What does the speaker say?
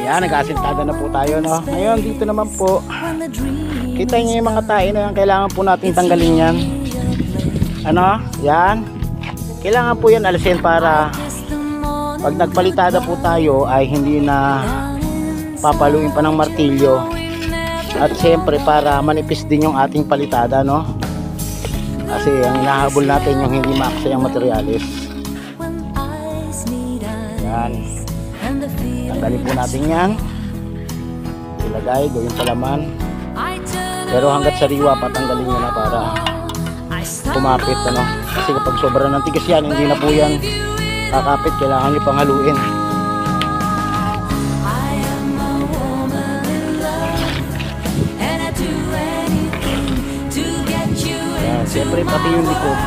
Yan, nag-asintada na po tayo, no? Ngayon, dito naman po, kita niyo yung mga tae na yan, kailangan po natin tanggalin yan. Ano? Yan. Kailangan po yan alisin para pag nagpalitada po tayo ay hindi na papaluin pa ng martilyo. At siyempre para manipis din yung ating palitada, no? Kasi ang hinahabol natin yung hindi maaksayang materyales. Yan. Tanggalin po natin yan. Ilagay, gawin palaman. Pero hanggat sariwa patanggalin nyo na para kumapit, ano? Kasi kapag sobra ng tigas yan, hindi na po yan kakapit. Kailangan nyo pang haluin. Yan. Siyempre pati yung likod